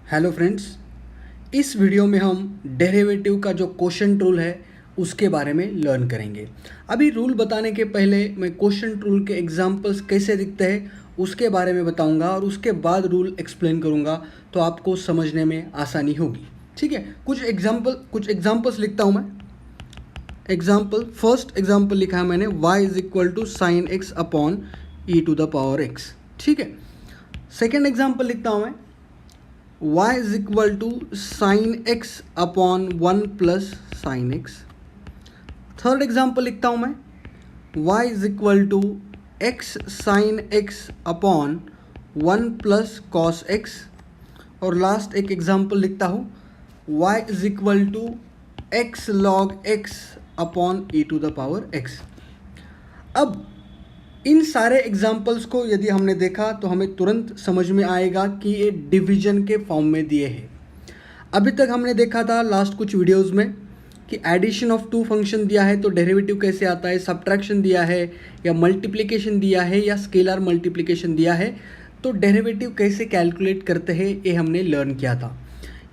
Hello friends, इस video में हम डेरिवेटिव का जो क्वोशंट रूल है उसके बारे में लर्न करेंगे। अभी रूल बताने के पहले मैं क्वोशंट रूल के एग्जांपल्स कैसे दिखते हैं उसके बारे में बताऊंगा और उसके बाद रूल एक्सप्लेन करूंगा, तो आपको समझने में आसानी होगी। ठीक है, कुछ एग्जांपल्स लिखता हूं मैं। फर्स्ट एग्जाम्पल लिखा है मैंने, y is equal to sine x upon e to the power x. ठीक है, सेकेंड एग्जाम्पल लिखता हूं मैं, y is equal to sin x upon 1 plus sine x. Third example लिखता हूँ मैं, y is equal to x sin x upon 1 plus cos x। और last एक एग्जाम्पल लिखता हूँ, y is equal to x log x upon e to the power x। अब इन सारे examples को यदि हमने देखा तो हमें तुरंत समझ में आएगा कि ये डिवीजन के फॉर्म में दिए हैं। अभी तक हमने देखा था लास्ट कुछ वीडियोस में कि एडिशन ऑफ टू फंक्शन दिया है तो डेरिवेटिव कैसे आता है, सब्ट्रैक्शन दिया है या मल्टीप्लिकेशन दिया है या स्केलर मल्टीप्लिकेशन दिया है तो डेरिवेटिव कैसे कैलकुलेट करते हैं ये हमने लर्न किया था।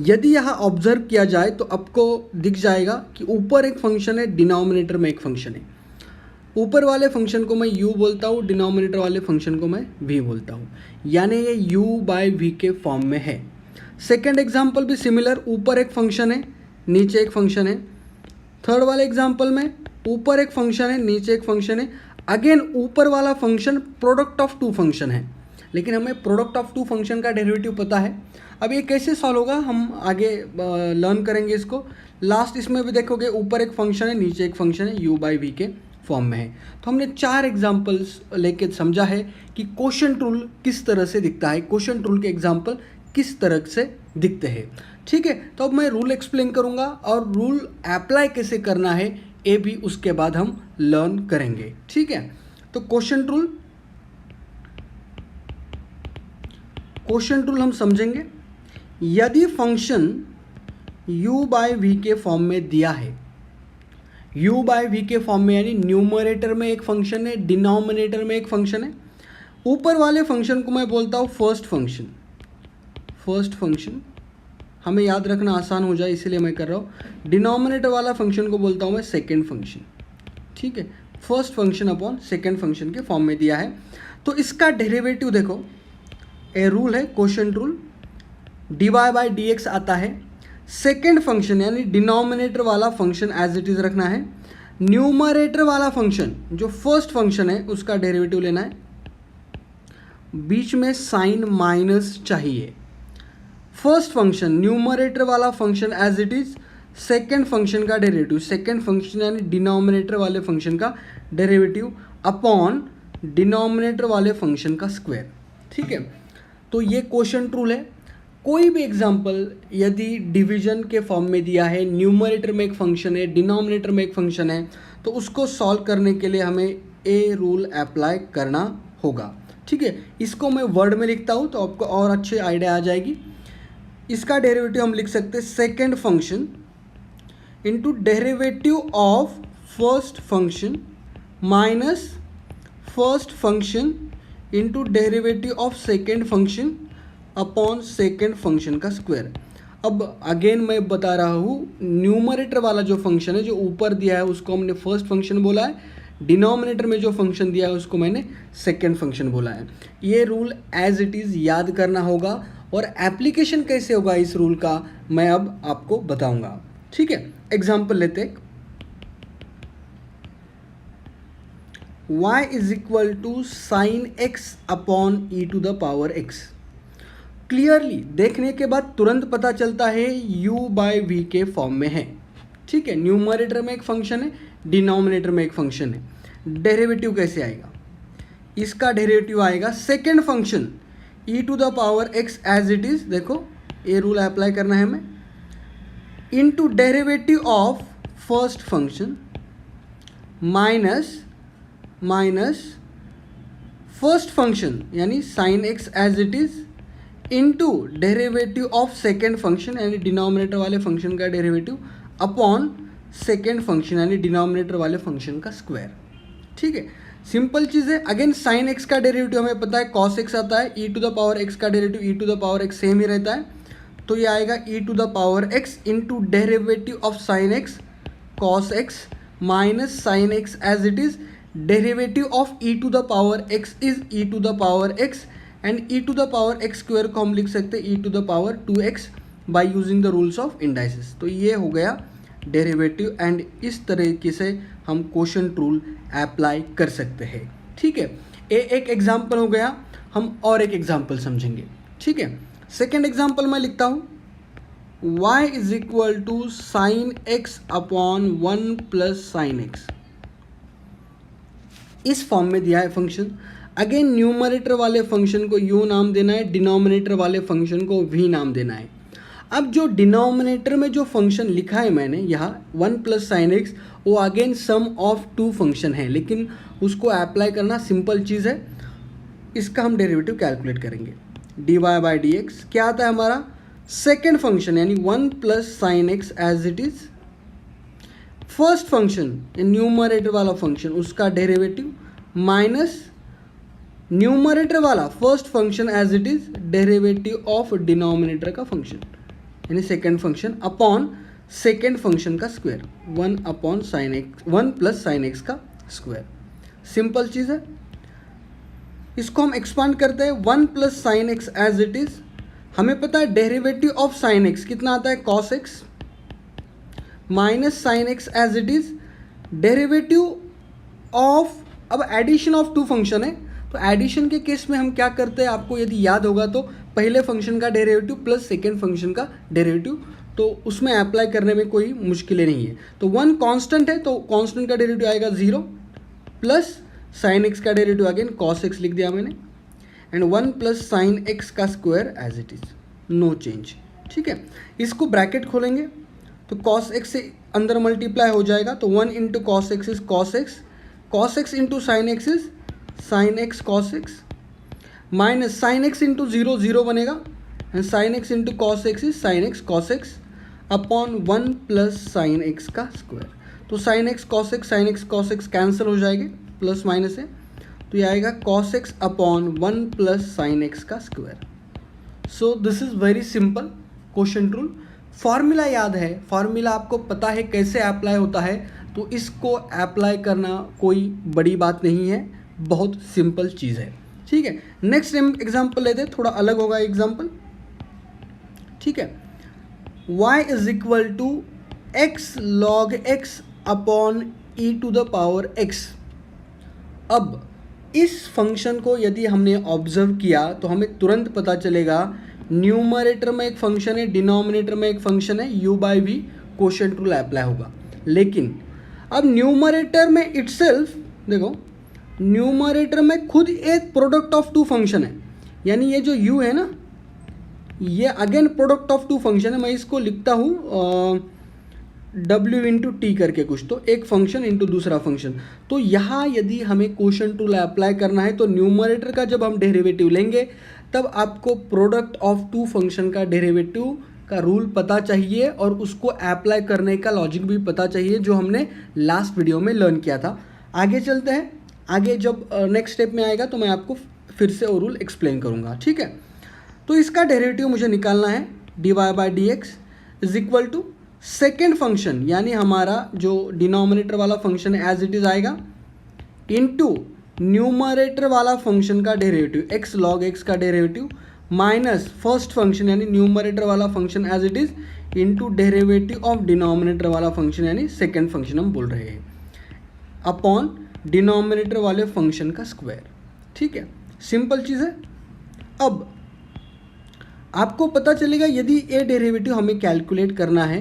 यदि यहाँ ऑब्जर्व किया जाए तो आपको दिख जाएगा कि ऊपर एक फंक्शन है, डिनोमिनेटर में एक फंक्शन है। ऊपर वाले फंक्शन को मैं u बोलता हूँ, डिनोमिनेटर वाले फंक्शन को मैं v बोलता हूँ, यानी ये u बाय v के फॉर्म में है। सेकेंड एग्जाम्पल भी सिमिलर, ऊपर एक फंक्शन है नीचे एक फंक्शन है। थर्ड वाले एग्जाम्पल में ऊपर एक फंक्शन है नीचे एक फंक्शन है। अगेन ऊपर वाला function product of two function है, लेकिन हमें प्रोडक्ट ऑफ टू फंक्शन का डेरिवेटिव पता है। अब ये कैसे सॉल्व होगा हम आगे लर्न करेंगे इसको। लास्ट इसमें भी देखोगे ऊपर एक फंक्शन है नीचे एक फंक्शन है, u बाई v के फॉर्म में है। तो हमने 4 एग्जाम्पल्स लेके समझा है कि क्वोशंट रूल किस तरह से दिखता है, क्वोशंट रूल के एग्जाम्पल किस तरह से दिखते हैं। ठीक है, तो अब मैं रूल एक्सप्लेन करूंगा और रूल अप्लाई कैसे करना है ये भी उसके बाद हम लर्न करेंगे। ठीक है, तो क्वोशंट रूल हम समझेंगे। यदि फंक्शन u बाय v के फॉर्म में दिया है, u बाय v के फॉर्म में, यानी न्यूमरेटर में एक फंक्शन है, डिनोमिनेटर में एक फंक्शन है। ऊपर वाले फंक्शन को मैं बोलता हूँ फर्स्ट फंक्शन, हमें याद रखना आसान हो जाए इसलिए मैं कर रहा हूँ। डिनोमिनेटर वाला फंक्शन को बोलता हूँ मैं सेकेंड फंक्शन। ठीक है, first function upon second function के फॉर्म में दिया है तो इसका डेरिवेटिव देखो, ए रूल है quotient rule, dy by dx आता है। सेकेंड फंक्शन यानी डिनोमिनेटर वाला फंक्शन एज इट इज रखना है। न्यूमरेटर वाला फंक्शन जो फर्स्ट फंक्शन है उसका डेरिवेटिव लेना है। बीच में साइन माइनस चाहिए। फर्स्ट फंक्शन न्यूमरेटर वाला function as it is, second function का डेरिवेटिव, सेकेंड फंक्शन यानी डिनोमिनेटर वाले फंक्शन का डेरिवेटिव अपॉन डिनोमिनेटर वाले फंक्शन का स्क्वायर। ठीक है, तो ये क्वोशंट रूल है। कोई भी एग्जाम्पल यदि डिवीजन के फॉर्म में दिया है, न्यूमरेटर में एक फंक्शन है, डिनोमिनेटर में एक फंक्शन है, तो उसको सॉल्व करने के लिए हमें ए रूल अप्लाई करना होगा। ठीक है, इसको मैं वर्ड में लिखता हूँ तो आपको और अच्छे आइडिया आ जाएगी। इसका डेरिवेटिव हम लिख सकते हैं second function into derivative of first function minus first function into derivative of second function upon second function का स्क्वायर। अब अगेन मैं बता रहा हूँ, न्यूमरेटर वाला जो फंक्शन है जो ऊपर दिया है उसको हमने फर्स्ट फंक्शन बोला है, डिनोमिनेटर में जो फंक्शन दिया है उसको मैंने सेकेंड फंक्शन बोला है। ये रूल एज इट इज़ याद करना होगा और एप्लीकेशन कैसे होगा इस रूल का मैं अब आपको बताऊंगा। ठीक है, एग्जाम्पल लेते हैं। y is equal to sine x upon e to the power x. Clearly देखने के बाद तुरंत पता चलता है u बाय v के फॉर्म में है। ठीक है, न्यूमरेटर में एक फंक्शन है, डिनोमिनेटर में एक फंक्शन है। डेरिवेटिव कैसे आएगा, इसका डेरिवेटिव आएगा second function e to the power x as it is, देखो ये रूल अप्लाई करना है हमें, into derivative of first function minus first function यानी sine x as it is into derivative of second function यानी denominator वाले function का derivative upon second function यानी डिनोमिनेटर वाले फंक्शन का स्क्वायर। ठीक है, सिंपल चीज़ है। अगेन साइन एक्स का डेरिवेटिव हमें पता है कॉस एक्स आता है, E to the power X का derivative E to the power X same ही रहता है। तो ये आएगा e to the power x into derivative of sine x cos x minus sine x as it is derivative of e to the power x is e to the power x and e to the power x square को हम लिख सकते हैं e to the power 2x by using the rules of indices. तो ये हो गया derivative and इस तरीके से हम क्वोशंट रूल अप्लाई कर सकते हैं। ठीक है, एक एग्जाम्पल हो गया, हम और एक एग्जाम्पल समझेंगे। ठीक है, सेकेंड एग्जाम्पल मैं लिखता हूँ y is equal to sine x upon 1 plus sine x. इस फॉर्म में दिया है फंक्शन। अगेन न्यूमरेटर वाले फंक्शन को u नाम देना है, डिनोमिनेटर वाले फंक्शन को v नाम देना है। अब जो डिनोमिनेटर में जो फंक्शन लिखा है मैंने यहाँ 1 प्लस साइन एक्स, वो अगेन सम ऑफ 2 फंक्शन है, लेकिन उसको अप्लाई करना सिंपल चीज़ है। इसका हम डेरिवेटिव कैलकुलेट करेंगे। dy बाई डी एक्स क्या आता है हमारा सेकेंड फंक्शन यानी 1 plus sine x as it is first function numerator वाला फंक्शन उसका डेरिवेटिव माइनस न्यूमरेटर वाला first function as it is derivative of denominator का फंक्शन यानी second function upon second function का square 1 upon sine X 1 plus sine x का square. Simple चीज़ है। इसको हम एक्सपांड करते हैं 1 plus sine x as it is. हमें पता है डेरिवेटिव ऑफ साइन एक्स कितना आता है cos x minus sine x as it is derivative of, अब एडिशन ऑफ 2 फंक्शन है तो एडिशन के केस में हम क्या करते हैं आपको यदि याद होगा तो पहले फंक्शन का डेरिवेटिव प्लस सेकेंड फंक्शन का डेरिवेटिव, तो उसमें अप्लाई करने में कोई मुश्किलें नहीं है। तो 1 कांस्टेंट है तो कांस्टेंट का डेरिवेटिव आएगा 0 प्लस साइन एक्स का डेरिवेटिव अगेन कॉस एक्स लिख दिया मैंने एंड 1 प्लस साइन एक्स का square as it is no change. ठीक है, इसको ब्रैकेट खोलेंगे तो कॉस एक्स से अंदर मल्टीप्लाई हो जाएगा तो 1 into cos X is cos X into sine X is sine X cos x minus sine X into 0 0 बनेगा and sine X into cos X is sine X cos X upon 1 plus sine x का square. तो sine X cos X cancel हो जाएंगे, plus minus है तो ये आएगा cos X upon 1 plus sine x का square. So this is very simple quotient rule. Formula याद है, फार्मूला आपको पता है कैसे अप्लाई होता है, तो इसको अप्लाई करना कोई बड़ी बात नहीं है, बहुत सिंपल चीज़ है। ठीक है, नेक्स्ट एग्जाम्पल लेते हैं, थोड़ा अलग होगा एग्जाम्पल। ठीक है, y is equal to x log x upon e to the power x। अब इस फंक्शन को यदि हमने ऑब्जर्व किया तो हमें तुरंत पता चलेगा न्यूमरेटर में एक फंक्शन है, डिनोमिनेटर में एक फंक्शन है, u by v quotient rule apply होगा। लेकिन अब न्यूमरेटर में इटसेल्फ देखो, न्यूमरेटर में खुद एक प्रोडक्ट ऑफ 2 फंक्शन है, यानी ये जो u है ना, ये अगेन प्रोडक्ट ऑफ 2 फंक्शन है। मैं इसको लिखता हूँ w इंटू टी करके कुछ, तो एक फंक्शन इंटू दूसरा फंक्शन। तो यहाँ यदि हमें क्वोशंट रूल अप्लाई करना है तो न्यूमरेटर का जब हम डेरिवेटिव लेंगे तब आपको प्रोडक्ट ऑफ 2 फंक्शन का डेरिवेटिव का रूल पता चाहिए और उसको अप्लाई करने का लॉजिक भी पता चाहिए, जो हमने लास्ट वीडियो में लर्न किया था। आगे चलते हैं, आगे जब नेक्स्ट स्टेप में आएगा तो मैं आपको फिर से वो रूल एक्सप्लेन करूँगा। ठीक है, तो इसका डेरिवेटिव मुझे निकालना है dy by D x is equal to second function यानी हमारा जो डिनोमिनेटर वाला फंक्शन है एज इट इज आएगा इनटू न्यूमरेटर वाला फंक्शन का डेरिवेटिव x log x का डेरिवेटिव माइनस फर्स्ट फंक्शन यानी न्यूमरेटर वाला function as it is into derivative of denominator वाला फंक्शन यानी सेकेंड फंक्शन हम बोल रहे हैं अपॉन डिनोमिनेटर वाले फंक्शन का स्क्वायर। ठीक है, सिंपल चीज़ है। अब आपको पता चलेगा यदि ये डेरिवेटिव हमें कैलकुलेट करना है,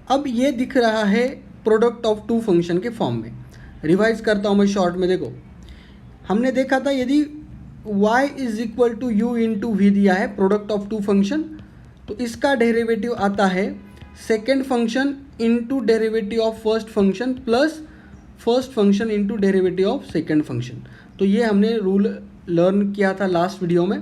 अब ये दिख रहा है प्रोडक्ट ऑफ 2 फंक्शन के फॉर्म में। रिवाइज करता हूँ मैं शॉर्ट में। देखो, हमने देखा था यदि y is equal to u into v दिया है प्रोडक्ट ऑफ 2 फंक्शन, तो इसका डेरिवेटिव आता है second function into derivative of first function plus first function into derivative of second function. तो ये हमने रूल लर्न किया था लास्ट वीडियो में।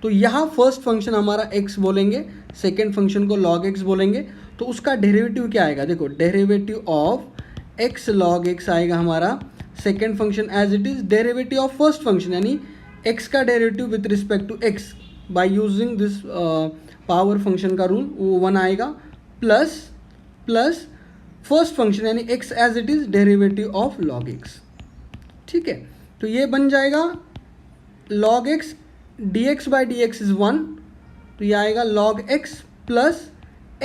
तो यहाँ फर्स्ट फंक्शन हमारा x बोलेंगे, सेकेंड फंक्शन को log x बोलेंगे, तो उसका डेरिवेटिव क्या आएगा? देखो, derivative of x log x आएगा हमारा second function as it is derivative of first function यानी x का derivative with respect to x by using this power function का रूल वो 1 आएगा, प्लस फर्स्ट फंक्शन यानी x as it is derivative of log x। ठीक है, तो ये बन जाएगा log x dx by D x is 1, तो ये आएगा log x plus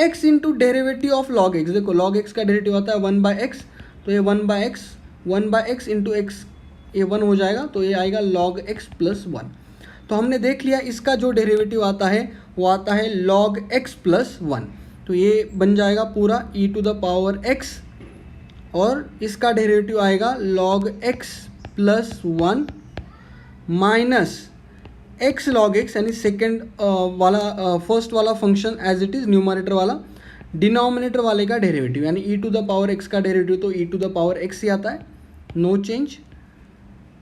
x into derivative of log x। देखो log x का डेरिवेटिव होता है 1/x, तो ये 1/x इंटू x ये 1 हो जाएगा, तो ये आएगा log x प्लस 1। तो हमने देख लिया इसका जो डेरिवेटिव आता है वो आता है log x प्लस 1, तो ये बन जाएगा पूरा e to the power x, और इसका डेरिवेटिव आएगा log x plus 1 minus x log x यानी सेकेंड वाला फर्स्ट वाला function as it is numerator वाला, डिनोमिनेटर वाले का डेरिवेटिव यानी e to the power x का डेरिवेटिव तो e to the power x ही आता है, नो चेंज।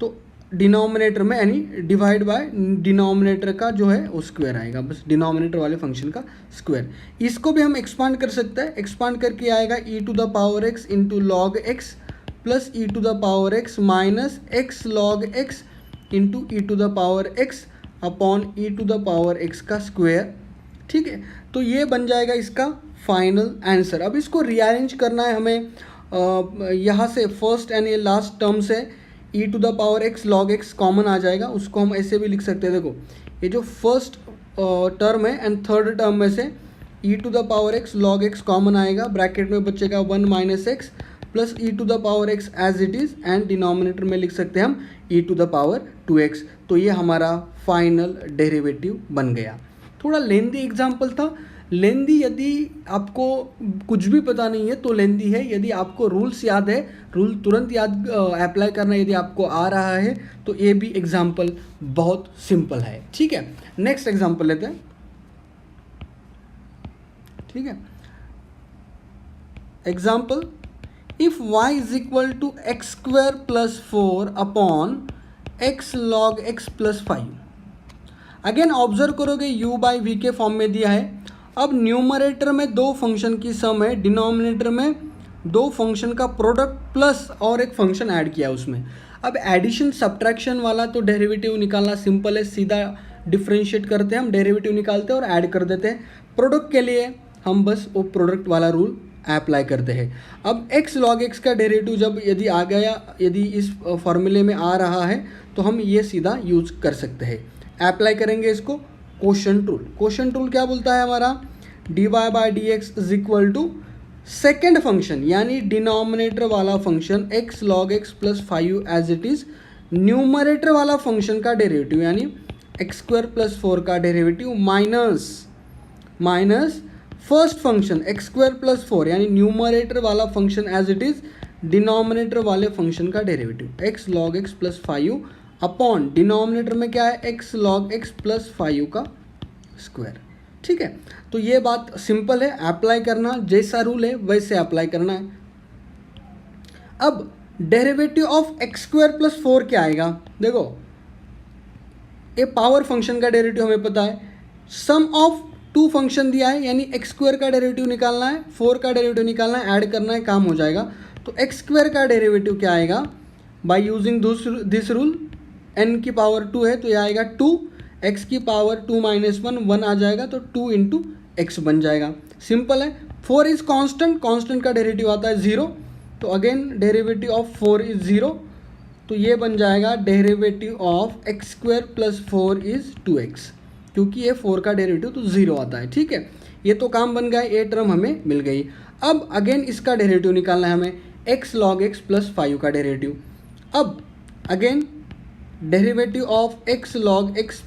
तो डिनोमिनेटर में यानी डिवाइड बाय डिनोमिनेटर का जो है वो स्क्वायर आएगा, बस डिनोमिनेटर वाले फंक्शन का स्क्वायर। इसको भी हम एक्सपांड कर सकते हैं, एक्सपांड करके आएगा e to the power x into log x plus e to the power x minus x log x into e to the power x upon e to the power x का square. ठीक है, तो ये बन जाएगा इसका final answer. अब इसको रीअरेंज करना है हमें, यहाँ से फर्स्ट यानी लास्ट टर्म से e to the power x log x common आ जाएगा, उसको हम ऐसे भी लिख सकते हैं। देखो ये जो फर्स्ट टर्म है एंड थर्ड टर्म में से e to the power x log x common आएगा, ब्रैकेट में बचेगा 1 minus x plus e to the power x as it is, and denominator में लिख सकते हैं हम e to the power 2x। तो ये हमारा फाइनल डेरिवेटिव बन गया। थोड़ा लेंदी एग्जाम्पल था, लेंदी यदि आपको कुछ भी पता नहीं है तो लेंदी है, यदि आपको रूल्स याद है, रूल तुरंत याद अप्लाई करना यदि आपको आ रहा है तो ये भी एग्जाम्पल बहुत सिंपल है। ठीक है, नेक्स्ट एग्जाम्पल लेते हैं। ठीक है, example if y is equal to x square plus 4 upon x log x plus 5। Again observe करोगे u बाई वी के फॉर्म में दिया है। अब न्यूमरेटर में दो फंक्शन की सम है, डिनोमिनेटर में दो फंक्शन का प्रोडक्ट प्लस और एक फंक्शन ऐड किया उसमें। अब एडिशन सब्ट्रैक्शन वाला तो डेरिवेटिव निकालना सिंपल है, सीधा डिफ्रेंशिएट करते हैं हम, डेरिवेटिव निकालते हैं और ऐड कर देते हैं। प्रोडक्ट के लिए हम बस वो प्रोडक्ट वाला रूल अप्लाई करते हैं। अब x log x का डेरिवेटिव जब यदि आ गया, यदि इस फॉर्मूले में आ रहा है तो हम ये सीधा यूज कर सकते हैं। अप्लाई करेंगे इसको क्वोशंट रूल। क्वोशंट रूल क्या बोलता है हमारा, dy by D x is equal to second function यानी डिनोमिनेटर वाला function x log x plus 5 as it is, numerator वाला फंक्शन का डेरिवेटिव यानी x स्क्वायर प्लस 4 का derivative minus first function x square plus 4 यानी numerator वाला function as it is, denominator वाले function का derivative x log x plus 5 upon denominator में क्या है x log x प्लस 5 का स्क्वायर। ठीक है, तो ये बात सिंपल है, अप्लाई करना जैसा रूल है वैसे अप्लाई करना है। अब derivative of x square plus 4 क्या आएगा, देखो ये पावर फंक्शन का डेरिवेटिव हमें पता है, सम ऑफ टू फंक्शन दिया है यानी एक्स स्क्वायर का डेरिवेटिव निकालना है, 4 का डेरिवेटिव निकालना है, ऐड करना है, काम हो जाएगा। तो एक्स स्क्वायर का डेरिवेटिव क्या आएगा, bye using this rule, n की पावर 2 है तो यह आएगा 2, x की पावर 2 माइनस 1 आ जाएगा तो 2 इंटू एक्स बन जाएगा। सिंपल है। 4 इज कांस्टेंट, कांस्टेंट का डेरिवेटिव आता है 0, तो अगेन डेरिवेटिव ऑफ 4 इज 0, तो ये बन जाएगा derivative of x square plus 4 is 2x, क्योंकि ये 4 का डेरिवेटिव तो 0 आता है। ठीक है, ये तो काम बन गया, ये टर्म हमें मिल गई। अब अगेन इसका डेरिवेटिव निकालना है हमें, x log x प्लस 5 का डेरिवेटिव। अब again derivative of x log x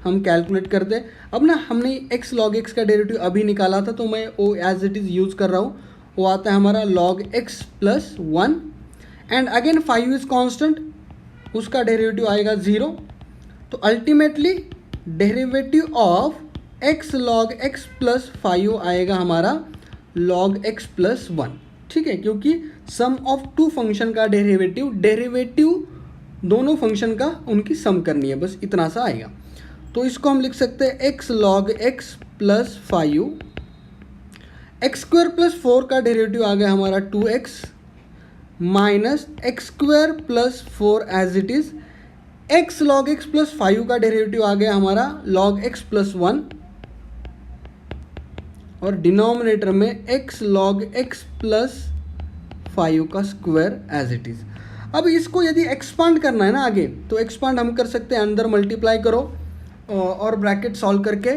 हम कैलकुलेट करते हैं। अब ना हमने x log x का डेरिवेटिव अभी निकाला था तो मैं वो एज इट इज़ यूज़ कर रहा हूँ, वो आता है हमारा log x plus 1 and again 5 is constant, उसका डेरिवेटिव आएगा 0, तो ultimately derivative of x log x plus 5 आएगा हमारा log x प्लस 1। ठीक है, क्योंकि सम ऑफ टू फंक्शन का डेरिवेटिव दोनों फंक्शन का उनकी सम करनी है, बस इतना सा आएगा। तो इसको हम लिख सकते हैं x log x plus 5, x square plus 4 का डेरिवेटिव आ गया हमारा 2x minus x square plus 4 as it is, x log x plus 5 का डेरिवेटिव आ गया हमारा लॉग एक्स प्लस 1, और डिनोमिनेटर में एक्स लॉग एक्स प्लस 5 का स्क्वायर एज इट इज़। अब इसको यदि एक्सपांड करना है ना आगे, तो एक्सपांड हम कर सकते हैं, अंदर मल्टीप्लाई करो और ब्रैकेट सॉल्व करके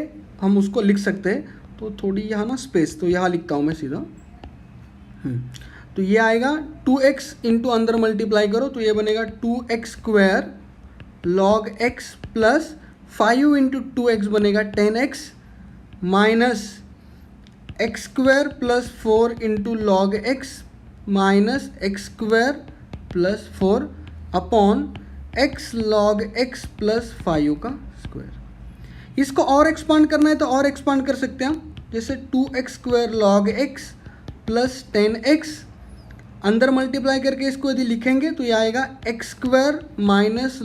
हम उसको लिख सकते हैं। तो थोड़ी यहाँ ना स्पेस, तो यहाँ लिखता हूँ मैं सीधा। तो ये आएगा 2x इंटू अंदर मल्टीप्लाई करो तो ये बनेगा 2x square log x plus 5 into 2x बनेगा 10x minus x square plus 4 into log x minus x square plus 4 upon x log x plus 5 का स्क्वायर। इसको और एक्सपांड करना है तो और एक्सपांड कर सकते हैं हम, जैसे 2x square log x plus 10x, अंदर मल्टीप्लाई करके इसको यदि लिखेंगे तो ये आएगा एक्स स्क्वायर माइनस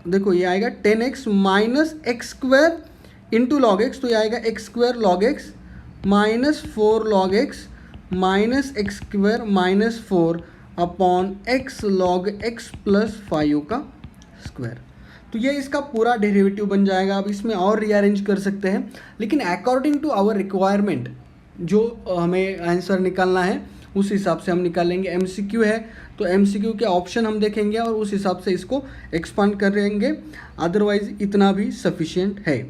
देखो ये आएगा 10x minus x square into log x, तो ये आएगा x square log x minus 4 log x minus x square minus 4 upon x log x plus 5 का स्क्वायर। तो ये इसका पूरा डेरिवेटिव बन जाएगा। अब इसमें और रीअरेंज कर सकते हैं, लेकिन अकॉर्डिंग टू आवर रिक्वायरमेंट जो हमें आंसर निकालना है उस हिसाब से हम निकालेंगे। एमसीक्यू है तो एमसीक्यू के ऑप्शन हम देखेंगे और उस हिसाब से इसको एक्सपांड करेंगे, अदरवाइज इतना भी सफिशिएंट है।